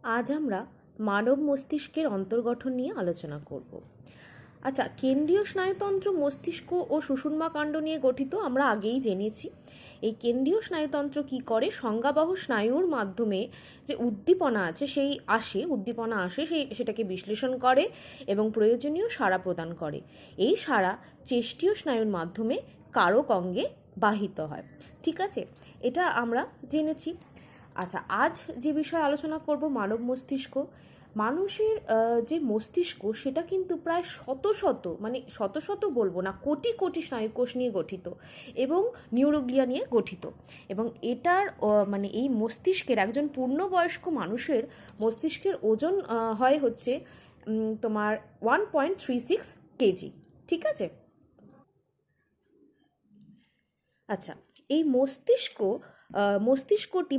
আজ আমরা মানব মস্তিষ্কের অন্তর্গঠন নিয়ে আলোচনা করব। আচ্ছা, কেন্দ্রীয় স্নায়ুতন্ত্র মস্তিষ্ক ও সুষুম্না কাণ্ড নিয়ে গঠিত আমরা আগেই জেনেছি। এই কেন্দ্রীয় স্নায়ুতন্ত্র কি করে, সংজ্ঞাবহ স্নায়ুর মাধ্যমে যে উদ্দীপনা আসে সেটাকে বিশ্লেষণ করে এবং প্রয়োজনীয় সাড়া প্রদান করে। এই সাড়া চেষ্টীয় স্নায়ুর মাধ্যমে কারক অঙ্গে বাহিত হয়। ঠিক আছে, এটা আমরা জেনেছি। আচ্ছা, আজ যে বিষয়ে আলোচনা করব মানব মস্তিষ্ক। মানুষের যে মস্তিষ্ক সেটা কিন্তু প্রায় শত শত বলবো না, কোটি কোটি স্নায়ুকোষ নিয়ে গঠিত এবং নিউরোগ্লিয়া নিয়ে গঠিত। এবং এটার এই মস্তিষ্কের একজন পূর্ণবয়স্ক মানুষের মস্তিষ্কের ওজন হয় হচ্ছে তোমার 1.36 কেজি। ঠিক আছে। আচ্ছা, এই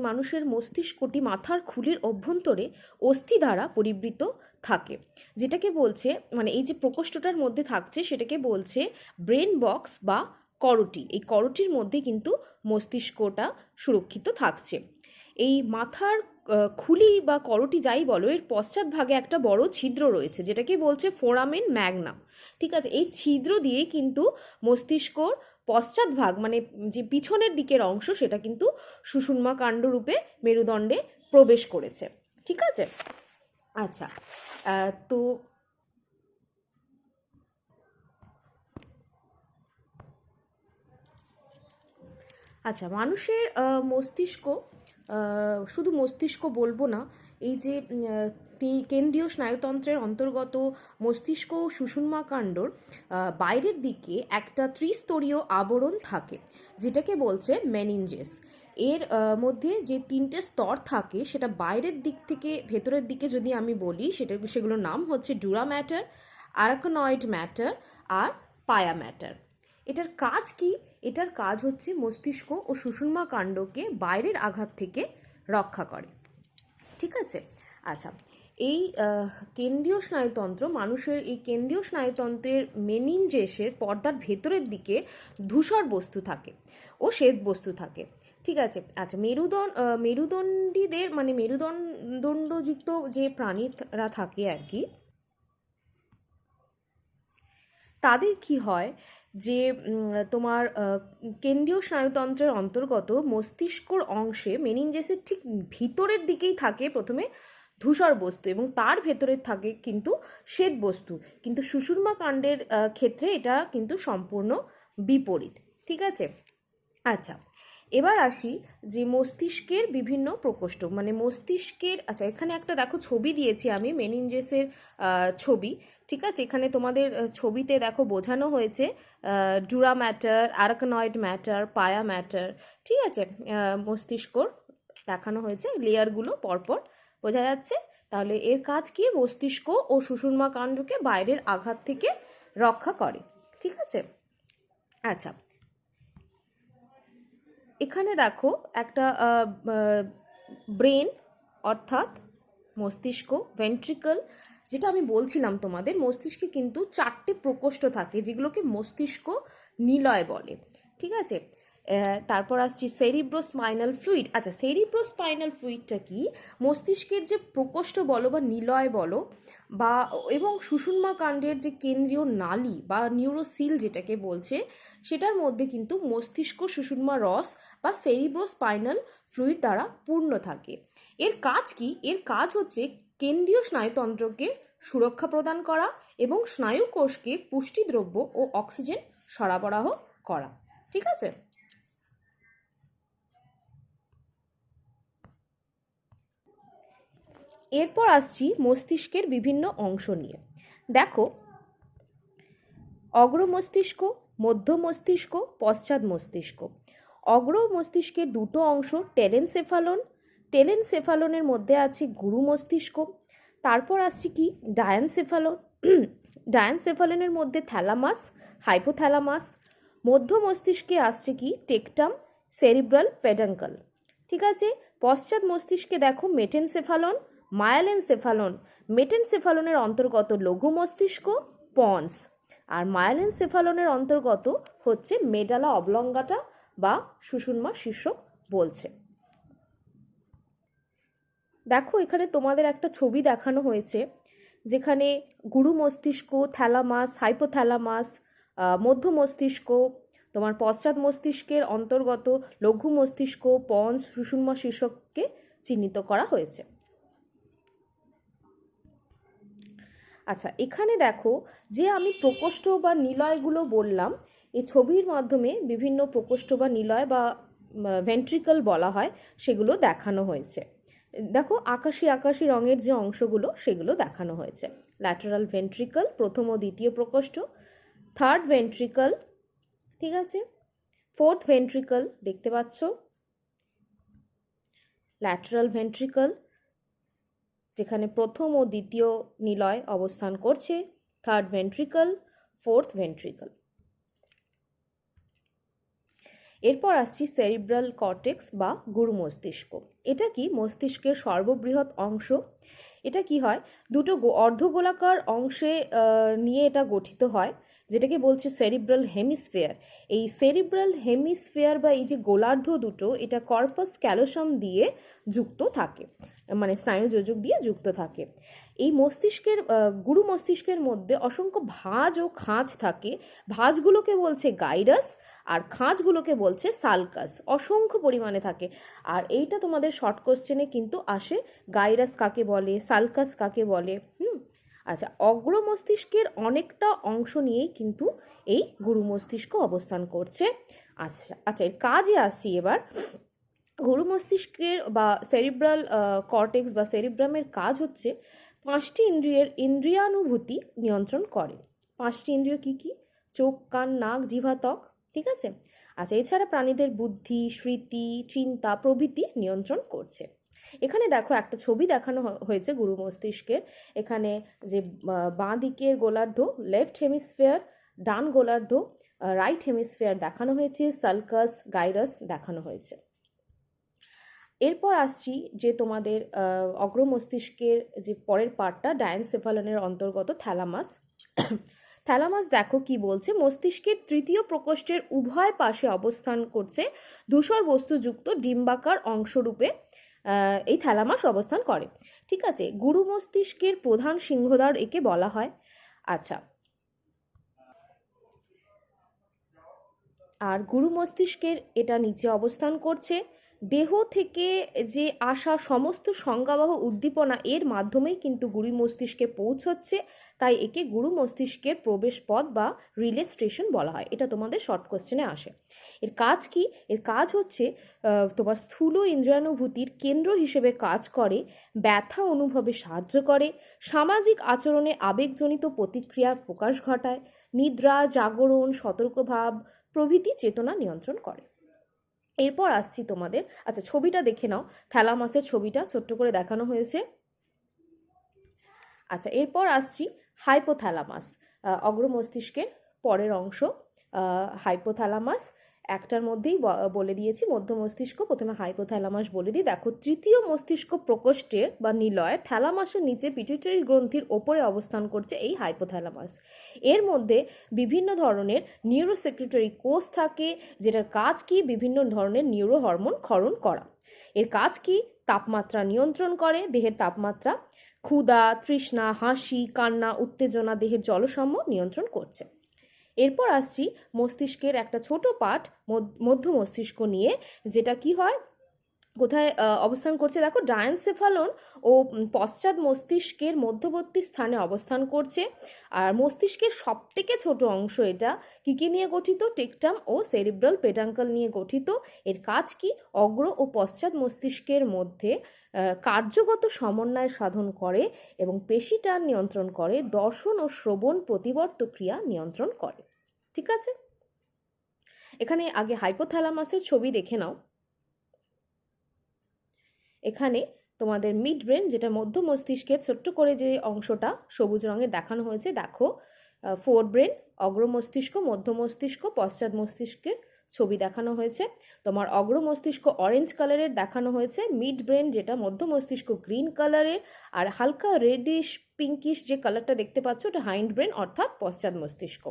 মানুষের মস্তিষ্কটি মাথার খুলির অভ্যন্তরে অস্থি দ্বারা পরিবৃত থাকে, যেটাকে বলছে এই যে প্রকোষ্ঠটার মধ্যে থাকছে সেটাকে বলছে ব্রেন বক্স বা করোটি। এই করোটির মধ্যে কিন্তু মস্তিষ্কটা সুরক্ষিত থাকছে। এই মাথার খুলি বা করোটি যাই বলো, এর পশ্চাৎ ভাগে একটা বড় ছিদ্র রয়েছে যেটাকে বলছে ফোরামেন ম্যাগনাম। ঠিক আছে, এই ছিদ্র দিয়ে কিন্তু মস্তিষ্কর পশ্চাৎভাগ যে পিছনের দিকের অংশ সেটা কিন্তু সুষুম্না কাণ্ড রূপে মেরুদণ্ডে প্রবেশ করেছে। ঠিক আছে। আচ্ছা, তো মানুষের মস্তিষ্ক, শুধু মস্তিষ্ক বলবো না, এই যে কেন্দ্রীয় স্নায়ুতন্ত্রের অন্তর্গত মস্তিষ্ক ও সুষুম্না কাণ্ডর বাইরের দিকে একটা ত্রিস্তরীয় আবরণ থাকে যেটাকে বলছে মেনিনজেস। এর মধ্যে যে তিনটে স্তর থাকে সেটা বাইরের দিক থেকে ভেতরের দিকে যদি আমি বলি সেগুলোর নাম হচ্ছে ডুরা ম্যাটার, আরাকনয়েড ম্যাটার আর পায়া ম্যাটার। এটার কাজ কি? এটার কাজ হচ্ছে মস্তিষ্ক ও সুষুম্না কাণ্ডকে বাইরের আঘাত থেকে রক্ষা করে। ঠিক আছে। আচ্ছা, এই কেন্দ্রীয় স্নায়ুতন্ত্র, মানুষের এই কেন্দ্রীয় স্নায়ুতন্ত্রের মেনিনজেসের পর্দার ভেতরের দিকে ধূসর বস্তু থাকে ও শ্বেত বস্তু থাকে। ঠিক আছে। আচ্ছা, মেরুদণ্ডীদের মেরুদণ্ডযুক্ত যে প্রাণীরা থাকে আর কি, তাদের কি হয় যে তোমার কেন্দ্রীয় স্নায়ুতন্ত্রের অন্তর্গত মস্তিষ্কর অংশে মেনিনজেসের ঠিক ভিতরের দিকেই থাকে প্রথমে ধূসর বস্তু এবং তার ভেতরে থাকে কিন্তু শ্বেত বস্তু। কিন্তু সুষুম্না কাণ্ডের ক্ষেত্রে এটা কিন্তু সম্পূর্ণ বিপরীত। ঠিক আছে। আচ্ছা, এবার আসি যে মস্তিষ্কের বিভিন্ন প্রকোষ্ঠ, আচ্ছা, এখানে একটা দেখো ছবি দিয়েছি আমি মেনিনজেসের ছবি। ঠিক আছে, এখানে তোমাদের ছবিতে দেখো বোঝানো হয়েছে ডুরা ম্যাটার, আরাকনয়েড ম্যাটার, পায়া ম্যাটার। ঠিক আছে, মস্তিষ্কর দেখানো হয়েছে লেয়ারগুলো পরপর, বোঝা যাচ্ছে। তাহলে এর কাজ কি? মস্তিষ্ক ও সুষুম্না কাণ্ডকে বাইরের আঘাত থেকে রক্ষা করে। ঠিক আছে। আচ্ছা, এখানে দেখো একটা ব্রেন অর্থাৎ মস্তিষ্ক, ভেন্ট্রিকল, যেটা আমি বলছিলাম তোমাদের, মস্তিষ্কে কিন্তু 4টে প্রকোষ্ঠ থাকে যেগুলোকে মস্তিষ্ক নিলয় বলে। ঠিক আছে। তারপর আসছি সেরিব্রোস্পাইনাল ফ্লুইড। আচ্ছা, সেরিব্রোস্পাইনাল ফ্লুইডটা কি? মস্তিষ্কের যে প্রকোষ্ঠ বলো বা নিলয় বলো এবং সুষুম্না কাণ্ডের যে কেন্দ্রীয় নালী বা নিউরোসিল যেটাকে বলছে, সেটার মধ্যে কিন্তু মস্তিষ্ক সুষুম্না রস বা সেরিব্রোস্পাইনাল ফ্লুইড দ্বারা পূর্ণ থাকে। এর কাজ কি? এর কাজ হচ্ছে কেন্দ্রীয় স্নায়ুতন্ত্রকে সুরক্ষা প্রদান করা এবং স্নায়ুকোষকে পুষ্টিদ্রব্য ও অক্সিজেন সরবরাহ করা। ঠিক আছে। এরপর আসছি মস্তিষ্কের বিভিন্ন অংশ নিয়ে। দেখো, অগ্র মস্তিষ্ক, মধ্য মস্তিষ্ক, পশ্চাৎ মস্তিষ্ক। অগ্র মস্তিষ্কের দুটো অংশ, টেলেনসেফালনের মধ্যে আছে গুরু মস্তিষ্ক। তারপর আসছে কি? ডায়ানসেফালনের মধ্যে থ্যালামাস, হাইপোথ্যালামাস। মধ্য মস্তিষ্কে আসছে কি? Tectum, cerebral peduncle. ঠিক আছে। পশ্চাৎ মস্তিষ্কে দেখো মেটেনসেফালন, মায়ালেনসেফালন। মেটেনসেফালনের অন্তর্গত লঘু মস্তিষ্ক, পন্স। আর মায়ালেনসেফালনের অন্তর্গত হচ্ছে মেডালা অবলঙ্গাটা বা সুষুম্না শীর্ষক বলছে। দেখো এখানে তোমাদের একটা ছবি দেখানো হয়েছে, যেখানে গুরু মস্তিষ্ক, থ্যালামাস, হাইপোথ্যালামাস, মধ্য মস্তিষ্ক, তোমার পশ্চাৎ মস্তিষ্কের অন্তর্গত লঘু মস্তিষ্ক, পঞ্চ, সুষুম্না শীর্ষককে চিহ্নিত করা হয়েছে। আচ্ছা, এখানে দেখো যে আমি প্রকোষ্ঠ বা নিলয়গুলো বললাম, এই ছবির মাধ্যমে বিভিন্ন প্রকোষ্ঠ বা নিলয় বা ভেন্ট্রিকল বলা হয় সেগুলো দেখানো হয়েছে। দেখো আকাশি আকাশি রঙের যে অংশগুলো সেগুলো দেখানো হয়েছে। ল্যাটারাল ভেন্ট্রিকল প্রথম ও দ্বিতীয় প্রকোষ্ঠ, থার্ড ভেন্ট্রিকল, ঠিক আছে, ফোর্থ ভেন্ট্রিকল দেখতে পাচ্ছ, ল্যাটারাল ভেন্ট্রিকল যেখানে প্রথম ও দ্বিতীয় নিলয় অবস্থান করছে, থার্ড ভেন্ট্রিকল, ফোর্থ ভেন্ট্রিকল। এরপর আসছি সেরিব্রাল কর্টেক্স বা গুরু মস্তিষ্ক। এটা কি মস্তিষ্কের সর্ববৃহৎ অংশ। এটা কি হয়, দুটো অর্ধগোলাকার অংশে নিয়ে এটা গঠিত হয়, যেটাকে বলছে সেরিব্রাল হেমিস্ফিয়ার। এই সেরিব্রাল হেমিস্ফিয়ার বা এই যে গোলার্ধ দুটো, এটা কর্পাস ক্যালোসাম দিয়ে যুক্ত থাকে, মানে স্নায়ুযোজক দিয়ে যুক্ত থাকে। এই মস্তিষ্কের গুরু মস্তিষ্কের মধ্যে অসংখ্য ভাঁজ ও খাঁজ থাকে। ভাঁজগুলোকে বলছে গাইরাস আর খাঁজগুলোকে বলছে সালকাস, অসংখ্য পরিমাণে থাকে। আর এইটা তোমাদের শর্ট কোশ্চেনে কিন্তু আসে, গাইরাস কাকে বলে, সালকাস কাকে বলে। আচ্ছা, অগ্র মস্তিষ্কের অনেকটা অংশ নিয়েই কিন্তু এই গুরু মস্তিষ্ক অবস্থান করছে। আচ্ছা আচ্ছা, এর কাজে আসি এবার। গুরু মস্তিষ্কের বা সেরিব্রাল কর্টেক্স বা সেরিব্রামের কাজ হচ্ছে পাঁচটি ইন্দ্রিয়ানুভূতি নিয়ন্ত্রণ করে। পাঁচটি ইন্দ্রিয় কি কি? চোখ, কান, নাক, জিহ্বা, ত্বক, ঠিক আছে। আচ্ছা, এছাড়া প্রাণীদের বুদ্ধি, স্মৃতি, চিন্তা প্রভৃতি নিয়ন্ত্রণ করছে। এখানে দেখো একটা ছবি দেখানো হয়েছে গুরু মস্তিষ্কের। এখানে যে বাঁ দিকের গোলার্ধ লেফট হেমিস্ফিয়ার, ডান গোলার্ধ রাইট হেমিস্ফিয়ার দেখানো হয়েছে, সালকাস, গাইরাস দেখানো হয়েছে। এরপর আসছি যে তোমাদের অগ্র মস্তিষ্কের যে পরের পার্টটা ডায়ানসেফালনের অন্তর্গত থ্যালামাস। থ্যালামাস দেখো কি বলছে, মস্তিষ্কের তৃতীয় প্রকোষ্ঠের উভয় পাশে অবস্থান করছে ধূসর বস্তুযুক্ত ডিম্বাকার অংশরূপে এই থ্যালামাস অবস্থান করে, ঠিক আছে। গুরু মস্তিষ্কের প্রধান সিংহদ্বার একে বলা হয়। আচ্ছা, আর গুরু মস্তিষ্কের এটা নিচে অবস্থান করছে। দেহ থেকে যে আসা সমস্ত সংজ্ঞাবহ উদ্দীপনা এর মাধ্যমেই কিন্তু গুরু মস্তিষ্কে পৌঁছচ্ছে, তাই একে গুরু মস্তিষ্কের প্রবেশ পথ বা রিলে স্টেশন বলা হয়। এটা তোমাদের শর্ট কোশ্চেনে আসে। এর কাজ কি? এর কাজ হচ্ছে তোমার স্থূল ইন্দ্রিয়ানুভূতির কেন্দ্র হিসেবে কাজ করে, ব্যথা অনুভবে সাহায্য করে, সামাজিক আচরণে আবেগজনিত প্রতিক্রিয়ার প্রকাশ ঘটায়, নিদ্রা, জাগরণ, সতর্কভাব প্রভৃতি চেতনা নিয়ন্ত্রণ করে। এরপর আসছি তোমাদের, আচ্ছা ছবিটা দেখে নাও, থ্যালামাসের ছবিটা ছোট্ট করে দেখানো হয়েছে। আচ্ছা, এরপর আসছি হাইপোথ্যালামাস, অগ্র মস্তিষ্কের পরের অংশ হাইপোথ্যালামাস। একটার মধ্যেই বলে দিয়েছি মধ্য মস্তিষ্ক, প্রথমে হাইপোথ্যালামাস বলে দিই। দেখো তৃতীয় মস্তিষ্ক প্রকোষ্ঠের বা নিলয়ের থ্যালামাসের নিচে পিটুইটারি গ্রন্থির ওপরে অবস্থান করছে এই হাইপোথ্যালামাস। এর মধ্যে বিভিন্ন ধরনের নিউরোসেক্রেটরি কোষ থাকে, যেটার কাজ কি বিভিন্ন ধরনের নিউরো হরমোন ক্ষরণ করা। এর কাজ কি? তাপমাত্রা নিয়ন্ত্রণ করে, দেহের তাপমাত্রা, ক্ষুধা, তৃষ্ণা, হাসি, কান্না, উত্তেজনা, দেহের জলসাম্য নিয়ন্ত্রণ করছে। এরপর আসছি মস্তিষ্কের একটা ছোট পার্ট মধ্য মস্তিষ্ক নিয়ে, যেটা কি হয়, কোথায় অবস্থান করছে দেখো, ডায়ানসেফালন ও পশ্চাৎ মস্তিষ্কের মধ্যবর্তী স্থানে অবস্থান করছে। আর মস্তিষ্কের সবথেকে ছোট অংশ এটা কী কী নিয়ে গঠিত? টেকটাম ও সেরিব্রাল পেডাঙ্কল নিয়ে গঠিত। এর কাজ কি? অগ্র ও পশ্চাৎ মস্তিষ্কের মধ্যে কার্যগত সমন্বয় সাধন করে এবং পেশিটান নিয়ন্ত্রণ করে, দর্শন ও শ্রবণ প্রতিবর্ত ক্রিয়া নিয়ন্ত্রণ করে, ঠিক আছে। এখানে আগে হাইপোথ্যালামাসের ছবি দেখে নাও। এখানে তোমাদের মিড ব্রেন, যেটা মধ্য মস্তিষ্কের ছোট্ট করে যে অংশটা সবুজ রঙের দেখানো হয়েছে, দেখো ফোর ব্রেন, অগ্র মস্তিষ্ক, মধ্য মস্তিষ্ক, পশ্চাৎ মস্তিষ্কের ছবি দেখানো হয়েছে। তোমার অগ্র মস্তিষ্ক অরেঞ্জ কালারের দেখানো হয়েছে, মিড ব্রেন যেটা মধ্য মস্তিষ্ক গ্রিন কালারের, আর হালকা রেডিশ পিঙ্কিশ যে কালারটা দেখতে পাচ্ছ ওটা হাইন্ড ব্রেন অর্থাৎ পশ্চাৎ মস্তিষ্ক।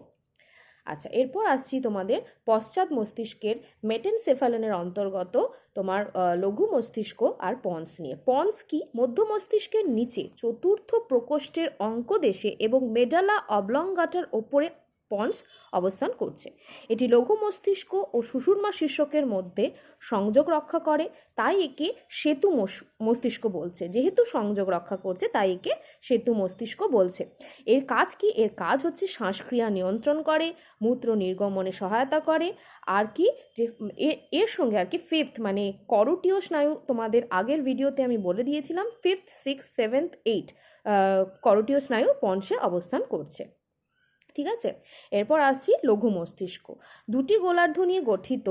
আচ্ছা, এরপর আসছি তোমাদের পশ্চাৎ মস্তিষ্কের মেটেনসেফালনের অন্তর্গত তোমার লঘু মস্তিষ্ক আর পন্স নিয়ে। পন্স কি? মধ্য মস্তিষ্কের নিচে চতুর্থ প্রকোষ্ঠের অঙ্কদেশে এবং মেডালা অবলংগাটার ওপরে পন্স অবস্থান করছে। এটি লঘু মস্তিষ্ক ও সুষুম্না শীর্ষকের মধ্যে সংযোগ রক্ষা করে, তাই একে সেতু মস্তিষ্ক বলছে। যেহেতু সংযোগ রক্ষা করছে তাই একে সেতু মস্তিষ্ক বলছে। এর কাজ কি? এর কাজ হচ্ছে শ্বাসক্রিয়া নিয়ন্ত্রণ করে, মূত্র নির্গমনে সহায়তা করে, আর কি যে এর সঙ্গে আর কি ফিফথ মানে করোটীয় স্নায়ু, তোমাদের আগের ভিডিওতে আমি বলে দিয়েছিলাম 5th 6th 7th 8 করোটীয় স্নায়ু পন্সে অবস্থান করছে। ঠিক আছে, এরপর আসছি লঘু মস্তিষ্ক। দুটি গোলার্ধ নিয়ে গঠিত,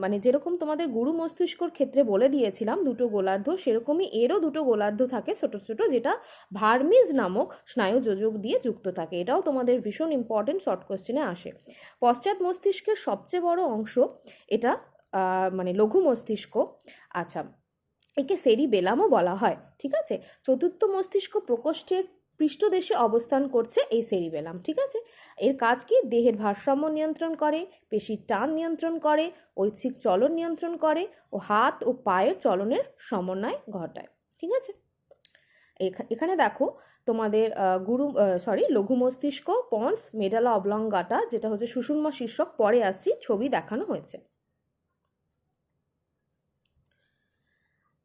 মানে যেরকম তোমাদের গুরু মস্তিষ্কর ক্ষেত্রে বলে দিয়েছিলাম দুটো গোলার্ধ, সেরকমই এরও দুটো গোলার্ধ থাকে ছোট ছোট, যেটা ভার্মিজ নামক স্নায়ু যোজক দিয়ে যুক্ত থাকে। এটাও তোমাদের ভীষণ ইম্পর্টেন্ট, শর্ট কোশ্চেনে আসে। পশ্চাৎ মস্তিষ্কের সবচেয়ে বড় অংশ এটা, মানে লঘু মস্তিষ্ক। আচ্ছা, একে সেরিবেলামও বলা হয়। ঠিক আছে, চতুর্থ মস্তিষ্ক প্রকোষ্ঠের পৃষ্ঠদেশে অবস্থান করছে এই সেরিবেলাম। ঠিক আছে, এর কাজ কি? দেহের ভারসাম্য নিয়ন্ত্রণ করে, পেশির টান নিয়ন্ত্রণ করে, ঐচ্ছিক চলন নিয়ন্ত্রণ করে ও হাত ও পায়ের চলনের সমন্বয় ঘটায়। ঠিক আছে, এখানে দেখো তোমাদের লঘু মস্তিষ্ক, পন্স, মেডালা অবলংগাটা, যেটা হচ্ছে সুষুম্না শীর্ষক, পরে আসছি, ছবি দেখানো হয়েছে।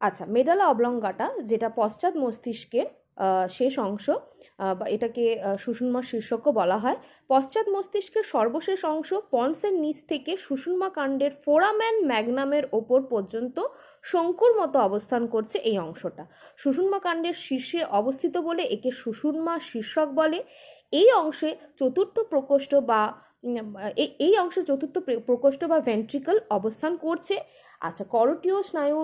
আচ্ছা, মেডালা অবলংগাটা যেটা পশ্চাৎ মস্তিষ্কের শেষ অংশ, বা এটাকে সুষুম্না শীর্ষকও বলা হয়। পশ্চাৎ মস্তিষ্কের সর্বশেষ অংশ পন্সের নিচ থেকে সুষুম্না কাণ্ডের ফোরামেন ম্যাগনামের ওপর পর্যন্ত শঙ্কুর মতো অবস্থান করছে এই অংশটা। সুষুম্না কাণ্ডের শীর্ষে অবস্থিত বলে একে সুষুম্না শীর্ষক বলে। এই অংশে চতুর্থ প্রকোষ্ঠ বা প্রকোষ্ঠ বা ভেন্ট্রিকল অবস্থান করছে। আচ্ছা, করোটীয় স্নায়ু,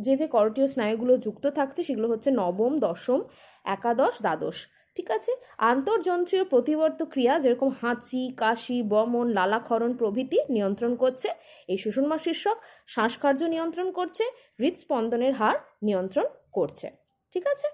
যে করোটীয় স্নায়ুগুলো যুক্ত থাকছে সেগুলো হচ্ছে নবম, দশম, একাদশ, দ্বাদশ। ঠিক আছে, আন্তর্যন্ত্রীয় প্রতিবর্ত ক্রিয়া যেরকম হাঁচি, কাশি, বমন, লালাক্ষরণ প্রভৃতি নিয়ন্ত্রণ করছে এই সুষুম্না শীর্ষক। শ্বাসকার্য নিয়ন্ত্রণ করছে, হৃদস্পন্দনের হার নিয়ন্ত্রণ করছে। ঠিক আছে।